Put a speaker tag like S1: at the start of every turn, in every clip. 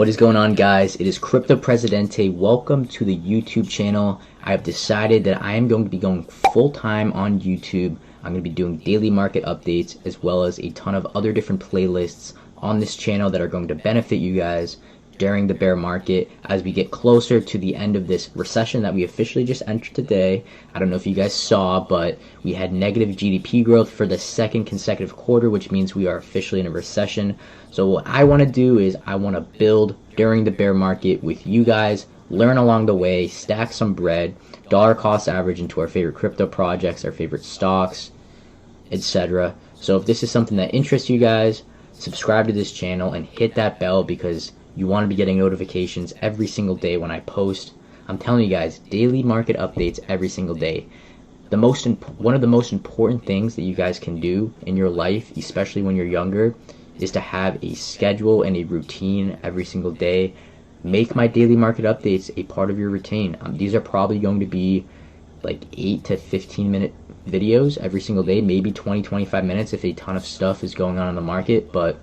S1: What is going on, guys? It is Crypto Presidente. Welcome to the YouTube channel. I have decided that I am going to be going full-time on YouTube. I'm going to be doing daily market updates as well as a ton of other different playlists on this channel that are going to benefit you guys during the bear market as we get closer to the end of this recession that we officially just entered today. I don't know if you guys saw, but we had negative GDP growth for the second consecutive quarter, which means we are officially in a recession. So what I want to do is I want to build during the bear market with you guys, learn along the way, stack some bread, dollar cost average into our favorite crypto projects, our favorite stocks, etc. So if this is something that interests you guys, subscribe to this channel and hit that bell because you want to be getting notifications every single day when I post. I'm telling you guys, daily market updates every single day. One of the most important things that you guys can do in your life, especially when you're younger, is to have a schedule and a routine every single day. Make my daily market updates a part of your routine. These are probably going to be like 8 to 15 minute videos every single day, maybe 20-25 minutes if a ton of stuff is going on in the market, but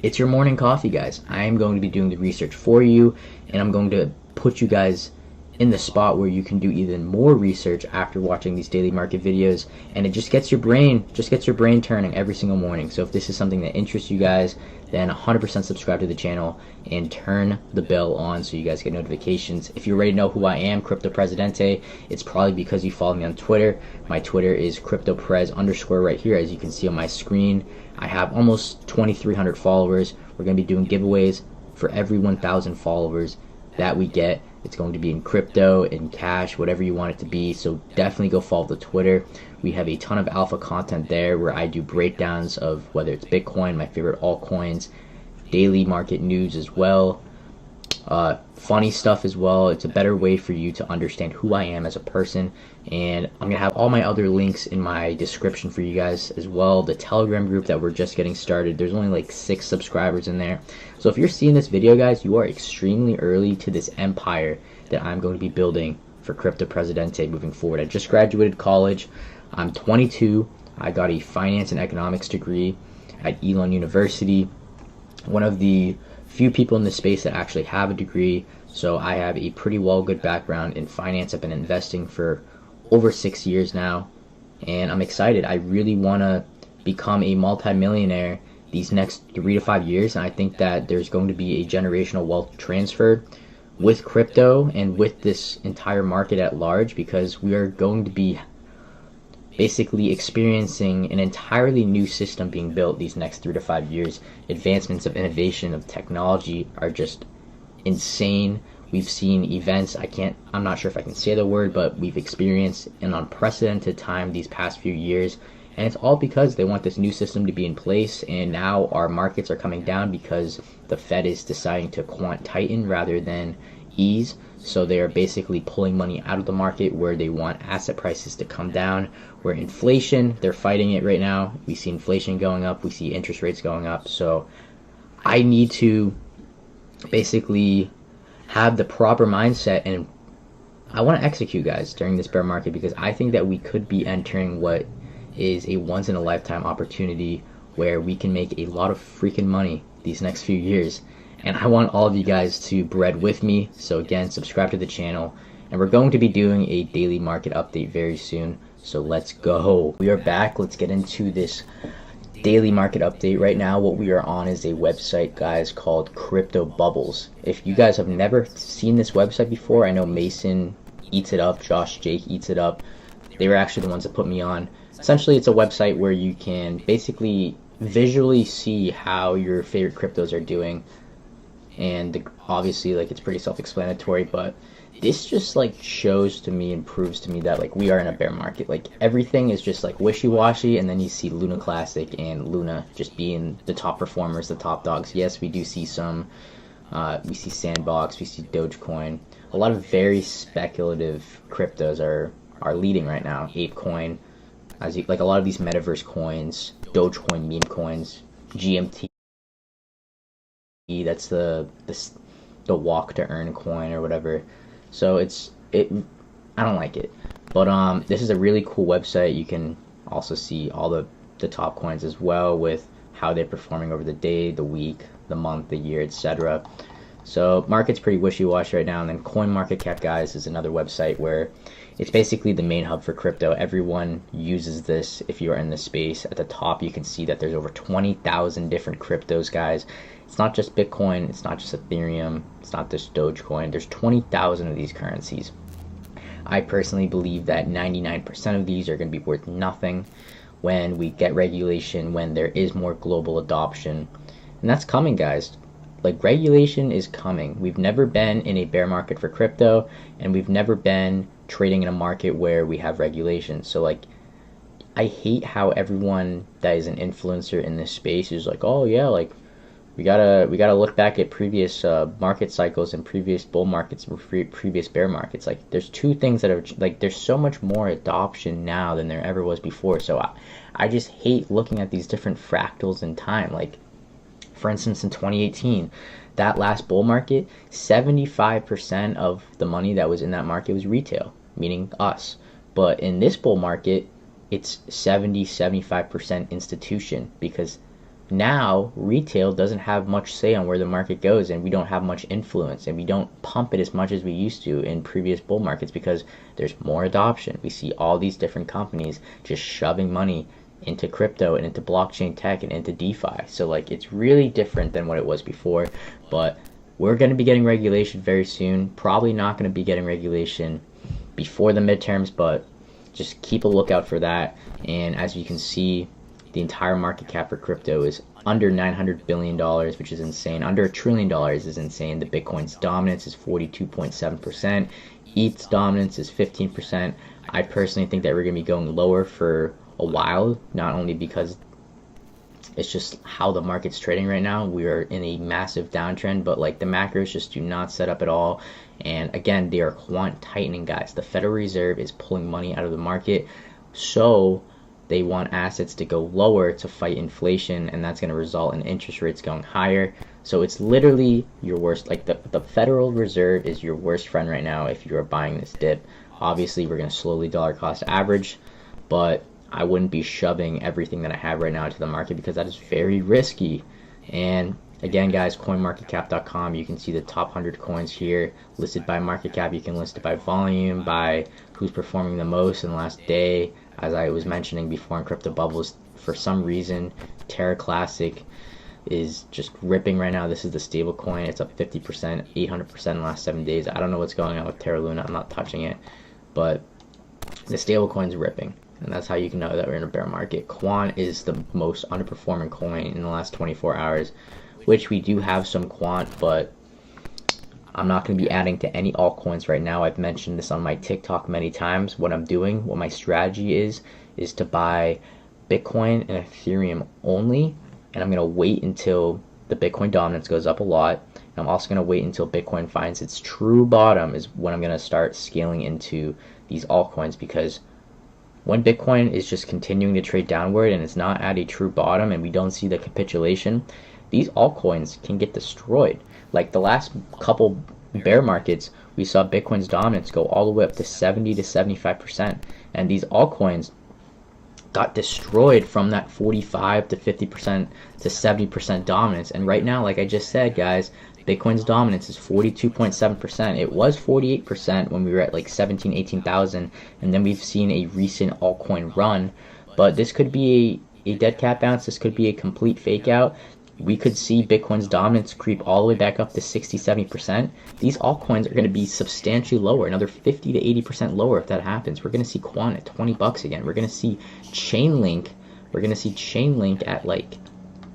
S1: it's your morning coffee, guys. I am going to be doing the research for you, and I'm going to put you guys in the spot where you can do even more research after watching these daily market videos, and it just gets your brain turning every single morning. So if this is something that interests you guys, then 100% subscribe to the channel and turn the bell on so you guys get notifications. If you already know who I am, Crypto Presidente, it's probably because you follow me on Twitter. My Twitter is CryptoPres_ right here, as you can see on my screen. I have almost 2,300 followers. We're going to be doing giveaways for every 1,000 followers that we get. It's going to be in crypto, in cash, whatever you want it to be. So definitely go follow the Twitter. We have a ton of alpha content there where I do breakdowns of whether it's Bitcoin, my favorite altcoins, daily market news as well, funny stuff as well. It's a better way for you to understand who I am as a person. And I'm going to have all my other links in my description for you guys as well. The Telegram group that we're just getting started, there's only like 6 subscribers in there. So if you're seeing this video, guys, you are extremely early to this empire that I'm going to be building for Crypto Presidente moving forward. I just graduated college. I'm 22. I got a finance and economics degree at Elon University. One of the few people in this space that actually have a degree. So I have a pretty good background in finance. I've been investing for over 6 years now, and I'm excited. I really want to become a multimillionaire these next 3 to 5 years, and I think that there's going to be a generational wealth transfer with crypto and with this entire market at large, because we are going to be basically experiencing an entirely new system being built these next 3 to 5 years. Advancements of innovation, of technology are just insane. We've seen events, I'm not sure if I can say the word, but we've experienced an unprecedented time these past few years. And it's all because they want this new system to be in place, and now our markets are coming down because the Fed is deciding to quant tighten rather than ease. So they are basically pulling money out of the market where they want asset prices to come down. Where inflation, they're fighting it right now. We see inflation going up, we see interest rates going up. So I need to basically have the proper mindset, and I want to execute, guys, during this bear market, because I think that we could be entering what is a once-in-a-lifetime opportunity where we can make a lot of freaking money these next few years. And I want all of you guys to bread with me. So again, subscribe to the channel, and we're going to be doing a daily market update very soon. So let's go. We are back. Let's get into this daily market update. Right now what we are on is a website, guys, called Crypto Bubbles. If you guys have never seen this website before, I know Mason eats it up, Josh, Jake eats it up. They were actually the ones that put me on. Essentially, it's a website where you can basically visually see how your favorite cryptos are doing, and obviously, like, it's pretty self-explanatory, but this just like shows to me and proves to me that like we are in a bear market. Like everything is just like wishy-washy, and then you see Luna Classic and Luna just being the top performers, the top dogs. Yes, we do see some, we see Sandbox, we see Dogecoin. A lot of very speculative cryptos are leading right now. ApeCoin, like a lot of these metaverse coins, Dogecoin, meme coins, GMT. That's the walk to earn coin or whatever. So I don't like it, but this is a really cool website. You can also see all the top coins as well, with how they're performing over the day, the week, the month, the year, etc. So market's pretty wishy-washy right now. And then CoinMarketCap, guys, is another website where it's basically the main hub for crypto. Everyone uses this if you are in the space. At the top, you can see that there's over 20,000 different cryptos, guys. It's not just Bitcoin, it's not just Ethereum, it's not just Dogecoin. There's 20,000 of these currencies. I personally believe that 99% of these are going to be worth nothing when we get regulation, when there is more global adoption. And that's coming, guys. Like, regulation is coming. We've never been in a bear market for crypto, and we've never been trading in a market where we have regulation. So, like, I hate how everyone that is an influencer in this space is like, oh yeah, like, we gotta look back at previous market cycles and previous bull markets and previous bear markets. Like, there's two things that are, like, there's so much more adoption now than there ever was before. So I just hate looking at these different fractals in time. Like, for instance, in 2018, that last bull market, 75% of the money that was in that market was retail, meaning us. But in this bull market, it's 75% institution, because now retail doesn't have much say on where the market goes, and we don't have much influence, and we don't pump it as much as we used to in previous bull markets because there's more adoption. We see all these different companies just shoving money into crypto and into blockchain tech and into DeFi. So, like, it's really different than what it was before. But we're going to be getting regulation very soon. Probably not going to be getting regulation before the midterms, but just keep a lookout for that. And as you can see, the entire market cap for crypto is under $900 billion, which is insane. Under $1 trillion is insane. The Bitcoin's dominance is 42.7%. ETH's dominance is 15%. I personally think that we're going to be going lower for a while, not only because it's just how the market's trading right now. We are in a massive downtrend, but, like, the macros just do not set up at all. And again, they are quant tightening, guys. The Federal Reserve is pulling money out of the market, so they want assets to go lower to fight inflation, and that's going to result in interest rates going higher. So it's literally your worst, like, the Federal Reserve is your worst friend right now if you are buying this dip. Obviously, we're going to slowly dollar cost average, but I wouldn't be shoving everything that I have right now into the market because that is very risky. And again, guys, coinmarketcap.com, you can see the top 100 coins here listed by market cap. You can list it by volume, by who's performing the most in the last day. As I was mentioning before in Crypto Bubbles, for some reason, Terra Classic is just ripping right now. This is the stable coin. It's up 50%, 800% in the last 7 days. I don't know what's going on with Terra Luna. I'm not touching it. But the stable coin's ripping. And that's how you can know that we're in a bear market. Quant is the most underperforming coin in the last 24 hours, which we do have some quant, but I'm not going to be adding to any altcoins right now. I've mentioned this on my TikTok many times. What I'm doing, what my strategy is to buy Bitcoin and Ethereum only. And I'm going to wait until the Bitcoin dominance goes up a lot. And I'm also going to wait until Bitcoin finds its true bottom is when I'm going to start scaling into these altcoins, because when Bitcoin is just continuing to trade downward and it's not at a true bottom and we don't see the capitulation, these altcoins can get destroyed. Like the last couple bear markets, we saw Bitcoin's dominance go all the way up to 70 to 75%. And these altcoins got destroyed from that 45 to 50% to 70% dominance. And right now, like I just said, guys, Bitcoin's dominance is 42.7%. It was 48% when we were at like 17, 18,000. And then we've seen a recent altcoin run. But this could be a dead cat bounce. This could be a complete fake out. We could see Bitcoin's dominance creep all the way back up to 60, 70%. These altcoins are going to be substantially lower, another 50 to 80% lower if that happens. We're going to see Quant at $20 again. We're going to see Chainlink. We're going to see Chainlink at like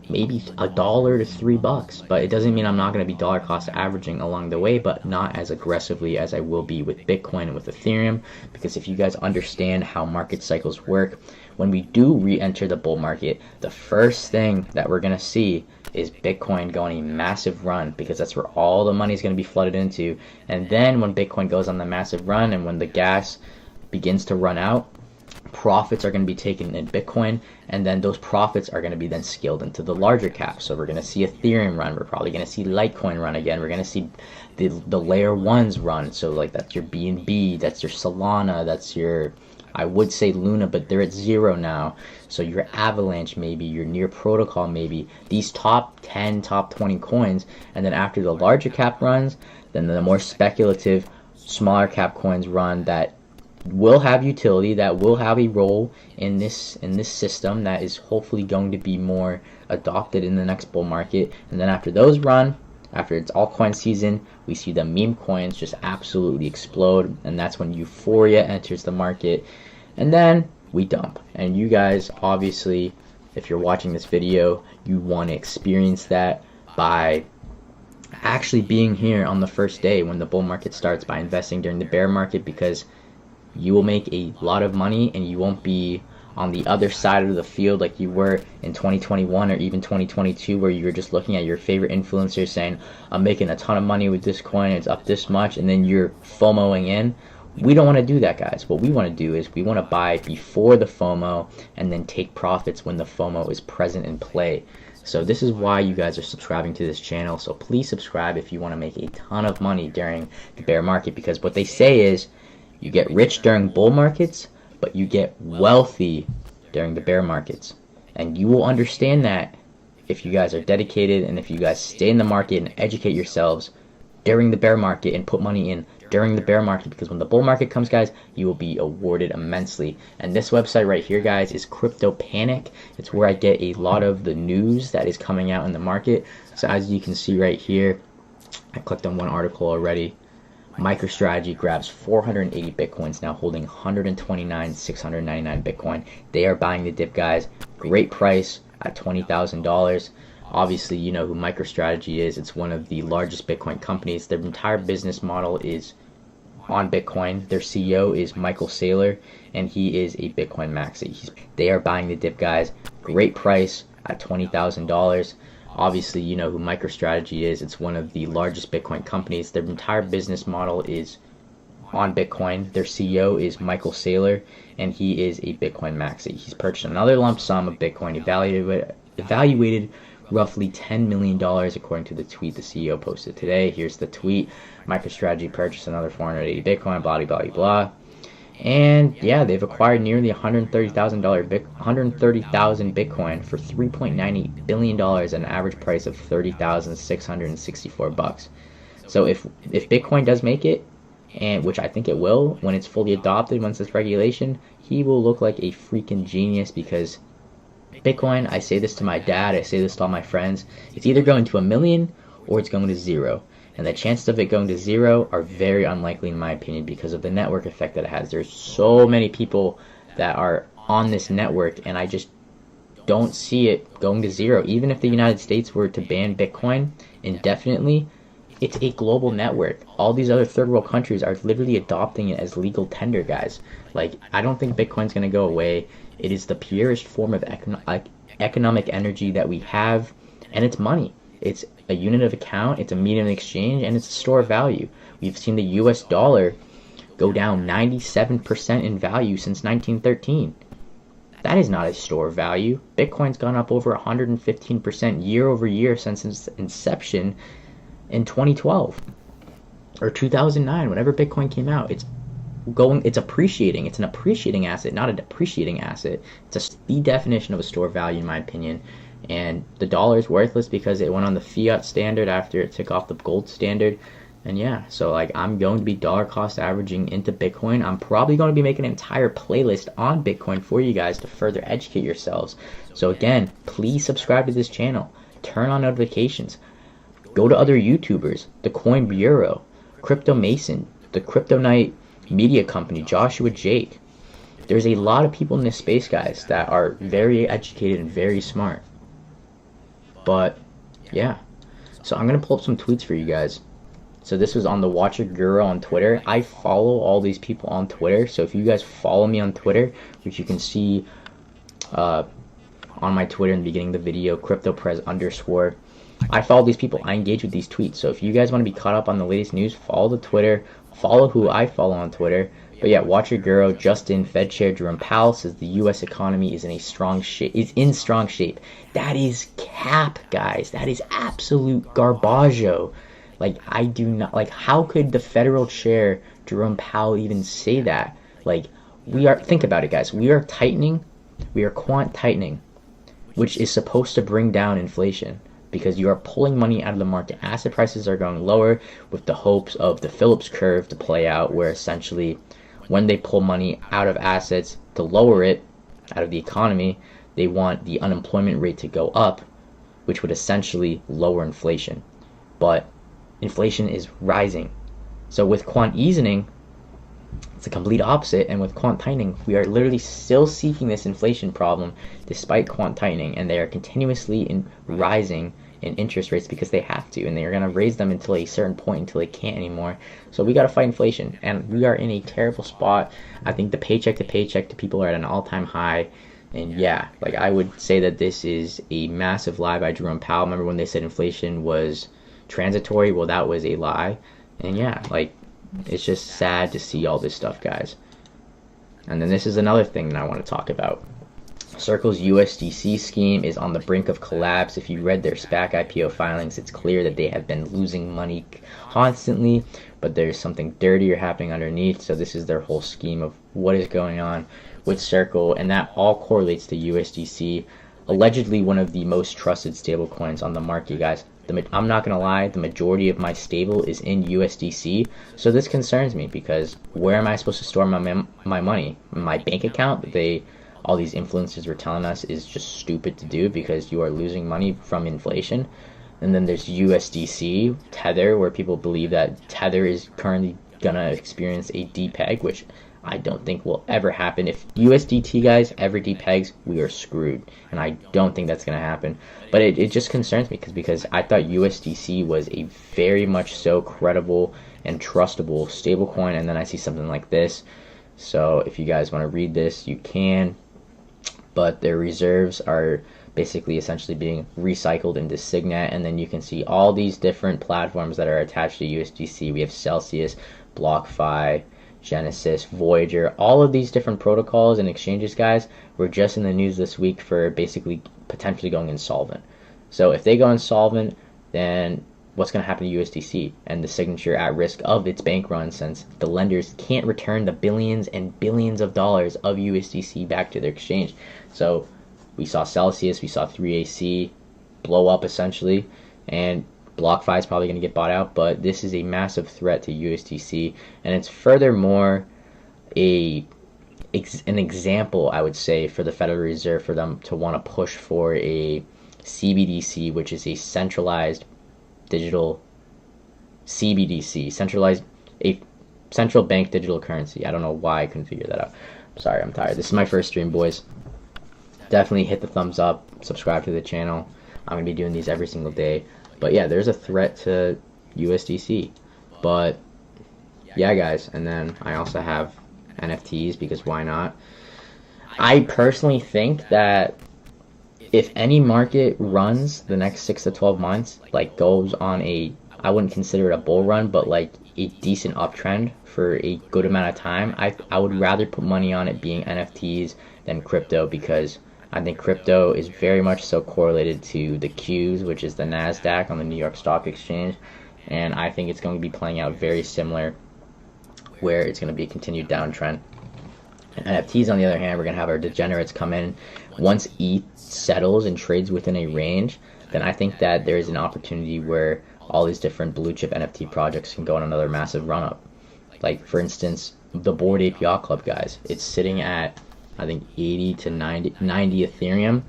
S1: maybe $1 to $3. But it doesn't mean I'm not going to be dollar cost averaging along the way, but not as aggressively as I will be with Bitcoin and with Ethereum. Because if you guys understand how market cycles work, when we do re-enter the bull market, the first thing that we're going to see is Bitcoin going a massive run, because that's where all the money is going to be flooded into. And then when Bitcoin goes on the massive run and when the gas begins to run out, profits are going to be taken in Bitcoin, and then those profits are going to be then scaled into the larger caps. So we're going to see Ethereum run. We're probably going to see Litecoin run again. We're going to see the layer ones run. So like that's your BNB, that's your Solana, that's your I would say Luna, but they're at 0 now. So your Avalanche maybe, your Near Protocol maybe, these top 10, top 20 coins, and then after the larger cap runs, then the more speculative, smaller cap coins run that will have utility, that will have a role in this system that is hopefully going to be more adopted in the next bull market. And then after those run, after it's altcoin season, we see the meme coins just absolutely explode, and that's when euphoria enters the market, and then we dump. And you guys, obviously, if you're watching this video, you want to experience that by actually being here on the first day when the bull market starts, by investing during the bear market, because you will make a lot of money and you won't be on the other side of the field like you were in 2021 or even 2022, where you were just looking at your favorite influencers saying, I'm making a ton of money with this coin, it's up this much, and then you're FOMOing in. We don't want to do that, guys. What we want to do is we want to buy before the FOMO and then take profits when the FOMO is present in play. So this is why you guys are subscribing to this channel. So please subscribe if you want to make a ton of money during the bear market, because what they say is you get rich during bull markets, but you get wealthy during the bear markets. And you will understand that if you guys are dedicated and if you guys stay in the market and educate yourselves during the bear market and put money in during the bear market, because when the bull market comes, guys, you will be awarded immensely. And this website right here, guys, is Crypto Panic. It's where I get a lot of the news that is coming out in the market. So as you can see right here, I clicked on one article already. MicroStrategy grabs 480 bitcoins, now holding 129,699 bitcoin. They are buying the dip, guys. Great price at $20,000. Obviously, you know who MicroStrategy is. It's one of the largest Bitcoin companies. Their entire business model is on Bitcoin. Their CEO is Michael Saylor, and he is a Bitcoin maxi. They are buying the dip, guys. Great price at $20,000. Obviously, you know who MicroStrategy is. It's one of the largest Bitcoin companies. Their entire business model is on Bitcoin. Their CEO is Michael Saylor, and he is a Bitcoin maxi. He's purchased another lump sum of Bitcoin, evaluated roughly $10 million, according to the tweet the CEO posted today. Here's the tweet. MicroStrategy purchased another 480 Bitcoin, blah, blah, blah, blah. And yeah, they've acquired nearly 130,000 Bitcoin for $3.98 billion at an average price of $30,664. So if Bitcoin does make it, and which I think it will when it's fully adopted, once this regulation, he will look like a freaking genius, because Bitcoin, I say this to my dad, I say this to all my friends, it's either going to 1 million or it's going to 0. And the chances of it going to 0 are very unlikely, in my opinion, because of the network effect that it has. There's so many people that are on this network, and I just don't see it going to 0. Even if the United States were to ban Bitcoin indefinitely, it's a global network. All these other third world countries are literally adopting it as legal tender, guys. Like, I don't think Bitcoin's going to go away. It is the purest form of economic energy that we have, and it's money. It's a unit of account, it's a medium of exchange, and it's a store of value. We've seen the US dollar go down 97% in value since 1913. That is not a store of value. Bitcoin's gone up over 115% year over year since its inception in 2012 or 2009, whenever Bitcoin came out. It's appreciating. It's an appreciating asset, not a depreciating asset. It's the definition of a store of value, in my opinion. And the dollar is worthless because it went on the fiat standard after it took off the gold standard. And yeah, so like, I'm going to be dollar cost averaging into Bitcoin. I'm probably going to be making an entire playlist on Bitcoin for you guys to further educate yourselves. So again, please subscribe to this channel. Turn on notifications. Go to other YouTubers, the Coin Bureau, Crypto Mason, the Crypto Night Media Company, Joshua Jake. There's a lot of people in this space, guys, that are very educated and very smart. But yeah, so I'm gonna pull up some tweets for you guys. So this was on the Watcher Guru on Twitter. I follow all these people on Twitter, so if you guys follow me on Twitter, which you can see on my Twitter in the beginning of the video, CryptoPres_, I follow these people, I engage with these tweets. So if you guys want to be caught up on the latest news, follow the Twitter, follow who I follow on Twitter. But yeah, Watcher Guru, Justin, Fed Chair Jerome Powell says the U.S. economy is in strong shape. That is cap, guys. That is absolute garbaggio. Like, I do not, like, how could the federal chair Jerome Powell even say that? Like, think about it, guys. We are tightening, we are quant tightening, which is supposed to bring down inflation because you are pulling money out of the market. Asset prices are going lower with the hopes of the Phillips curve to play out, where essentially when they pull money out of assets to lower it out of the economy, they want the unemployment rate to go up, which would essentially lower inflation. But inflation is rising. So with quant easing, it's the complete opposite, and with quant tightening, we are literally still seeking this inflation problem despite quant tightening, and they are continuously rising in interest rates because they have to, and they are going to raise them until a certain point until they can't anymore. So we got to fight inflation, and we are in a terrible spot. I think the paycheck to paycheck to people are at an all-time high, and yeah, like I would say that this is a massive lie by Jerome Powell. Remember when they said inflation was transitory? Well, that was a lie, and yeah, like it's just sad to see all this stuff, guys. And then this is another thing that I want to talk about. Circle's USDC scheme is on the brink of collapse. If you read their SPAC IPO filings, it's clear that they have been losing money constantly, but there's something dirtier happening underneath. So this is their whole scheme of what is going on with Circle, and that all correlates to USDC, allegedly one of the most trusted stablecoins on the market, guys. I'm not going to lie, the majority of my stable is in USDC, so this concerns me because where am I supposed to store my money? My bank account, all these influencers were telling us is just stupid to do because you are losing money from inflation. And then there's USDC, Tether, where people believe that Tether is currently going to experience a depeg, which I don't think will ever happen. If USDT, guys, ever depegs, we are screwed. And I don't think that's going to happen. But it just concerns me because I thought USDC was a very much so credible and trustable stablecoin. And then I see something like this. So if you guys want to read this, you can. But their reserves are basically essentially being recycled into Signet. And then you can see all these different platforms that are attached to USDC. We have Celsius, BlockFi, Genesis, Voyager, all of these different protocols and exchanges, guys, were just in the news this week for basically potentially going insolvent. So if they go insolvent, then what's going to happen to USDC and the signature at risk of its bank run, since the lenders can't return the billions and billions of dollars of USDC back to their exchange. So we saw Celsius, we saw 3AC blow up essentially, and BlockFi is probably going to get bought out, but this is a massive threat to USDC, and it's furthermore an example, I would say, for the Federal Reserve for them to want to push for a CBDC, which is a centralized digital CBDC, a central bank digital currency. I don't know why I couldn't figure that out. Sorry, I'm tired. This is my first stream, boys. Definitely hit the thumbs up, subscribe to the channel. I'm going to be doing these every single day. But yeah, there's a threat to USDC. But yeah, guys, and then I also have NFTs because why not? I personally think that if any market runs the next 6 to 12 months, like goes on I wouldn't consider it a bull run, but like a decent uptrend for a good amount of time, I would rather put money on it being NFTs than crypto, because I think crypto is very much so correlated to the Qs, which is the NASDAQ on the New York Stock Exchange, and I think it's going to be playing out very similar, where it's going to be a continued downtrend. And NFTs, on the other hand, we're going to have our degenerates come in. Once ETH settles and trades within a range, then I think that there is an opportunity where all these different blue chip NFT projects can go on another massive run up. Like, for instance, the Bored Ape Yacht Club, guys. It's sitting at, I think, 80 to 90 Ethereum.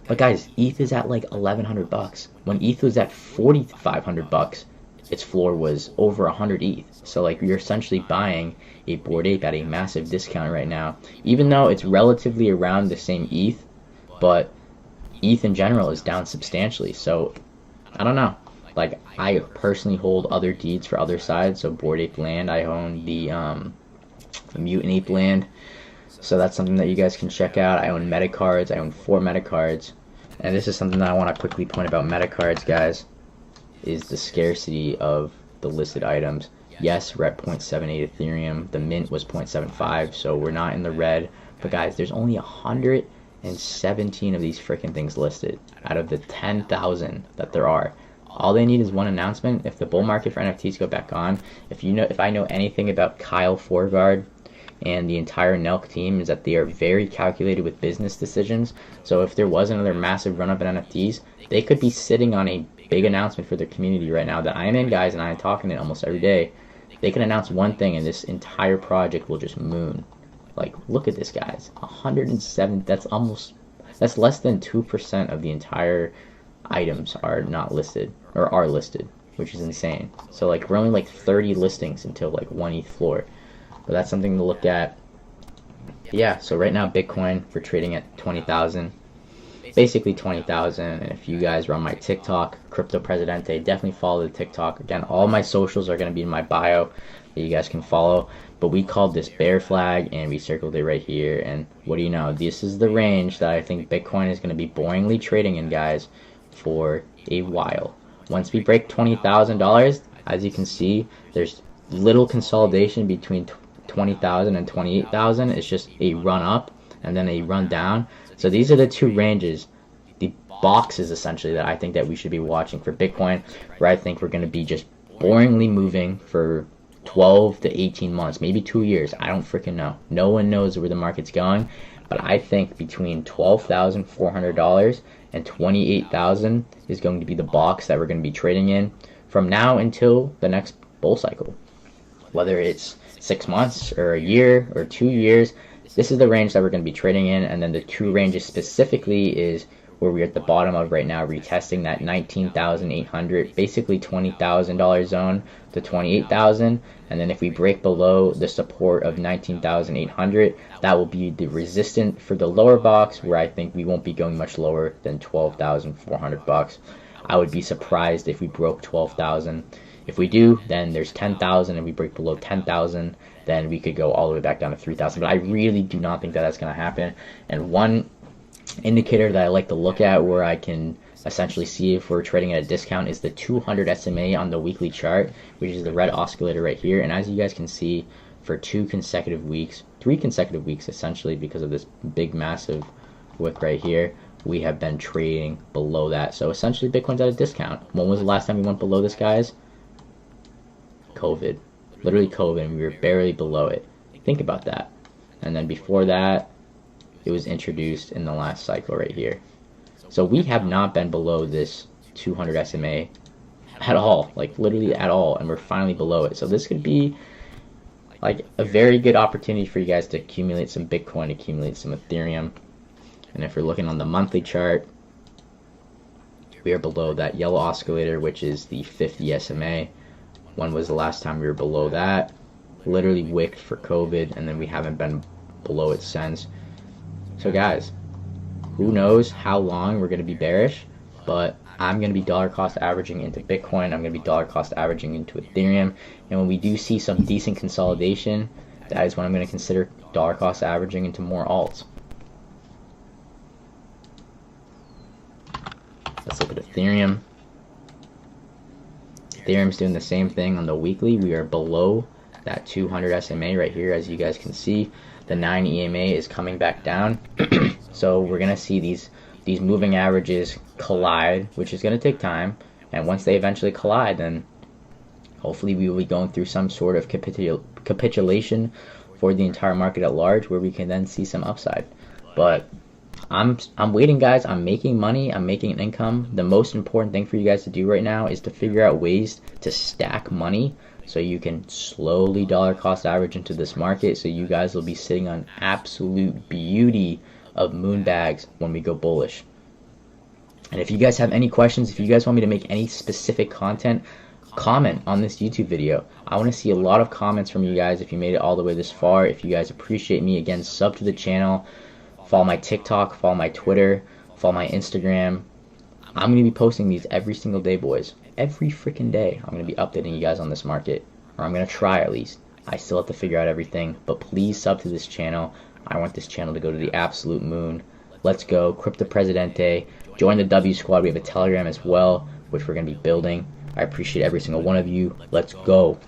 S1: But guys, ETH is at like $1,100. When ETH was at $4,500, its floor was over 100 ETH. So like, you're essentially buying a Bored Ape at a massive discount right now, even though it's relatively around the same ETH, but ETH in general is down substantially. So I don't know. Like, I personally hold other deeds for other sides. So Bored Ape Land, I own the Mutant Ape Land. So that's something that you guys can check out. I own Metacards. I own 4 Metacards. And this is something that I want to quickly point about Metacards, guys, is the scarcity of the listed items. Yes, we're at 0.78 Ethereum. The mint was 0.75, so we're not in the red. But guys, there's only 117 of these freaking things listed out of the 10,000 that there are. All they need is one announcement. If the bull market for NFTs go back on, if I know anything about Kyle Forgard, and the entire Nelk team is that they are very calculated with business decisions. So if there was another massive run up in NFTs, they could be sitting on a big announcement for their community right now that I am in, guys, and I am talking it almost every day. They can announce one thing and this entire project will just moon. Like, look at this, guys. 107, that's less than 2% of the entire items are not listed, or are listed, which is insane. So like, we're only like 30 listings until like 1 ETH floor. But that's something to look at. Yeah, so right now Bitcoin, we're trading at 20,000. Basically 20,000. And if you guys are on my TikTok, Crypto Presidente, definitely follow the TikTok. Again, all my socials are going to be in my bio that you guys can follow. But we called this bear flag and we circled it right here. And what do you know? This is the range that I think Bitcoin is going to be boringly trading in, guys, for a while. Once we break $20,000, as you can see, there's little consolidation between 20,000 and 28,000. It's just a run up and then a run down. So these are the two ranges, the boxes essentially, that I think that we should be watching for Bitcoin, where I think we're going to be just boringly moving for 12 to 18 months, maybe 2 years. I don't freaking know. No one knows where the market's going, but I think between $12,400 and 28,000 is going to be the box that we're going to be trading in from now until the next bull cycle. Whether it's 6 months or a year or 2 years, this is the range that we're going to be trading in. And then the two ranges specifically is where we're at the bottom of right now, retesting that 19,800, basically $20,000 zone to 28,000. And then if we break below the support of 19,800, that will be the resistance for the lower box, where I think we won't be going much lower than 12,400 bucks. I would be surprised if we broke 12,000. If we do, then there's 10,000, and we break below 10,000, then we could go all the way back down to 3,000. But I really do not think that that's going to happen. And one indicator that I like to look at where I can essentially see if we're trading at a discount is the 200 SMA on the weekly chart, which is the red oscillator right here. And as you guys can see, for 3 consecutive weeks essentially, because of this big massive wick right here, we have been trading below that. So essentially Bitcoin's at a discount. When was the last time we went below this, guys? COVID. Literally COVID, and we were barely below it. Think about that. And then before that, it was introduced in the last cycle right here. So we have not been below this 200 SMA at all, like literally at all, and we're finally below it. So this could be like a very good opportunity for you guys to accumulate some Bitcoin, accumulate some Ethereum. And if you're looking on the monthly chart, we are below that yellow oscillator, which is the 50 SMA. When was the last time we were below that? Literally wicked for COVID, and then we haven't been below it since. So guys, who knows how long we're going to be bearish, but I'm going to be dollar cost averaging into Bitcoin. I'm going to be dollar cost averaging into Ethereum. And when we do see some decent consolidation, that is when I'm going to consider dollar cost averaging into more alts. Let's look at Ethereum. Ethereum's doing the same thing on the weekly. We are below that 200 SMA right here, as you guys can see. The 9 EMA is coming back down. So we're going to see these moving averages collide, which is going to take time. And once they eventually collide, then hopefully we will be going through some sort of capitulation for the entire market at large, where we can then see some upside. But I'm waiting, guys. I'm making money. I'm making an income. The most important thing for you guys to do right now is to figure out ways to stack money so you can slowly dollar cost average into this market, so you guys will be sitting on absolute beauty of moon bags when we go bullish. And if you guys have any questions, if you guys want me to make any specific content, comment on this YouTube video. I want to see a lot of comments from you guys if you made it all the way this far. If you guys appreciate me, again, sub to the channel. Follow my TikTok, follow my Twitter, follow my Instagram. I'm going to be posting these every single day, boys. Every freaking day. I'm going to be updating you guys on this market. Or I'm going to try, at least. I still have to figure out everything. But please sub to this channel. I want this channel to go to the absolute moon. Let's go. Crypto Presidente. Join the W Squad. We have a Telegram as well, which we're going to be building. I appreciate every single one of you. Let's go.